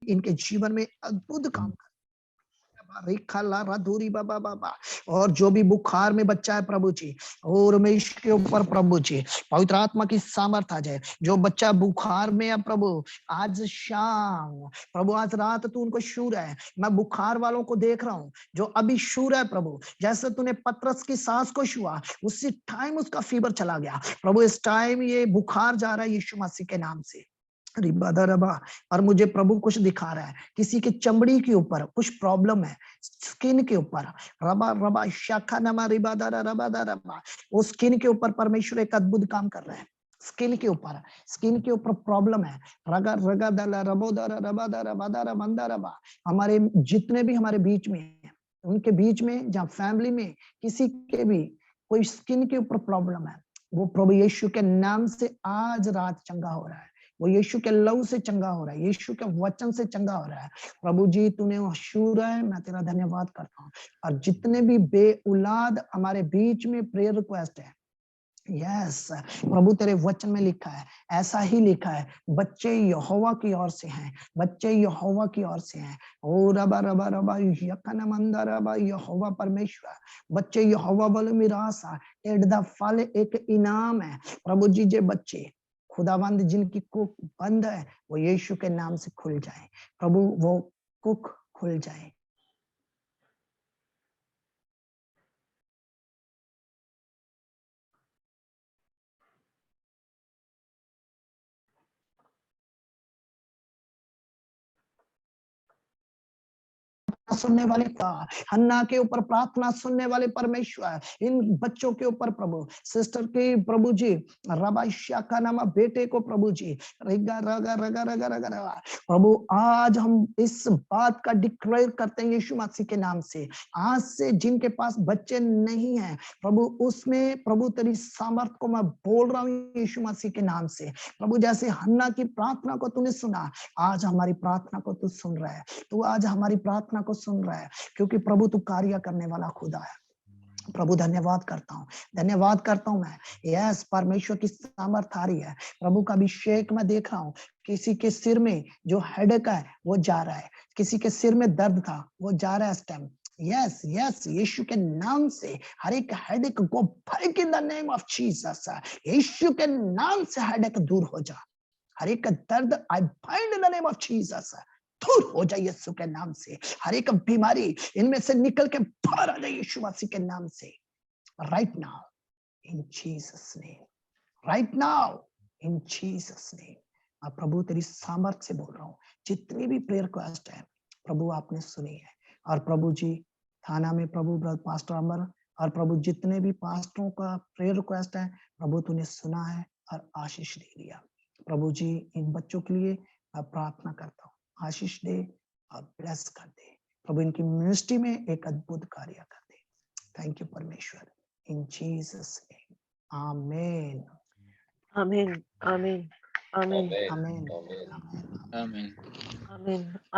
इनके जीवन में अद्भुत काम कर। बाबा बाबा, और जो भी बुखार में बच्चा है प्रभु जी, और रमेश के ऊपर प्रभु जी पवित्र आत्मा की सामर्थ आ जाए। जो बच्चा बुखार में है प्रभु, आज शाम प्रभु, आज रात तू उनको छू रहा है। मैं बुखार वालों को देख रहा हूँ जो अभी छू रहा है प्रभु, जैसे तूने पतरस की सांस को छुआ उसी टाइम उसका फीवर चला गया प्रभु। इस टाइम ये बुखार जा रहा है यीशु मसीह के नाम से। रिबादा रबा, और मुझे प्रभु कुछ दिखा रहा है, किसी की चमड़ी के ऊपर कुछ प्रॉब्लम है, स्किन के ऊपर। रबा रबा शाखा नमा रिबादा रबादा रबा, वो स्किन के ऊपर परमेश्वर एक अद्भुत काम कर रहा है। स्किन के ऊपर, स्किन के ऊपर प्रॉब्लम है। रगा रगा दला रबोदरा रबादा रबादा मंदा रबा, हमारे जितने भी हमारे बीच में हैं, उनके बीच में, जहाँ फैमिली में किसी के भी कोई स्किन के ऊपर प्रॉब्लम है, वो प्रभु यीशु के नाम से आज रात चंगा हो रहा है। वो यीशु के लहू से चंगा हो रहा है, यीशु के वचन से चंगा हो रहा है। प्रभु जी तूने छू है, मैं तेरा धन्यवाद करता हूँ। और जितने भी बे औलाद हमारे बीच में प्रेयर रिक्वेस्ट है, यस प्रभु तेरे वचन में लिखा है, ऐसा ही लिखा है, बच्चे यहोवा की ओर से हैं, बच्चे यहोवा की ओर से हैं। ओ रबा रबा रबा यकन मंदा रबा, यहोवा परमेश्वर, बच्चे यहोवा वाले मिरासा एड द फल, एक इनाम है प्रभु जी। जे बच्चे खुदाबंद जिनकी कुक बंद है, वो यीशु के नाम से खुल जाए प्रभु, वो कुक खुल जाए। सुनने वाले का, हन्ना के ऊपर प्रार्थना सुनने वाले परमेश्वर, इन बच्चों के ऊपर प्रभु, सिस्टर के प्रभु जी, रबाइशा का नाम बेटे को प्रभु जी, रगा रगा रगा रगा रगा रगा प्रभु, आज हम इस बात का डिक्लेयर करते हैं यीशु मसीह के नाम से, आज से जिनके पास बच्चे नहीं है प्रभु, उसमें प्रभु तेरी सामर्थ को मैं बोल रहा हूँ यीशु मसीह के नाम से प्रभु। जैसे हन्ना की प्रार्थना को तूने सुना, आज हमारी प्रार्थना को तू सुन रहा है, तू आज हमारी प्रार्थना को सुन रहा है, क्योंकि प्रभु तू कार्य करने वाला खुदा है प्रभु। धन्यवाद करता हूँ, धन्यवाद करता हूँ मैं। यस, परमेश्वर की सामर्थ आ रही है, प्रभु का अभिषेक मैं देख रहा हूँ। किसी के सिर में जो हेडेक है वो जा रहा है, किसी के सिर में दर्द था वो जा रहा है इस टाइम। यस यस, यीशु के नाम से हर एक हेडेक को break in the name of Jesus. Yeshu के नाम से हेडेक दूर हो जा, हर एक दर्द I bind in the name of Jesus, दूर हो जाए यीशु के नाम से। हर एक बीमारी इनमें से निकल के बाहर आ जाए यीशु मसीह के नाम से। Right now in Jesus name, right now in Jesus name. मैं प्रभु तेरी सामर्थ से बोल रहा हूँ, जितनी भी प्रेयर रिक्वेस्ट है प्रभु आपने सुनी है। और प्रभु जी थाना में प्रभु पास्टर अमर, और प्रभु जितने भी पास्टरों का प्रेयर रिक्वेस्ट है प्रभु तूने सुना है और आशीष दे दिया प्रभु जी। इन बच्चों के लिए मैं प्रार्थना करता हूँ, आशीष दे और ब्लेस कर दे प्रभु, इनकी मिनिस्ट्री में एक अद्भुत कार्य कर दे। थैंक यू परमेश्वर, इन जीसस नेम, आमेन आमीन आमीन आमीन आमेन आमीन आमेन। आमीन। आमीन।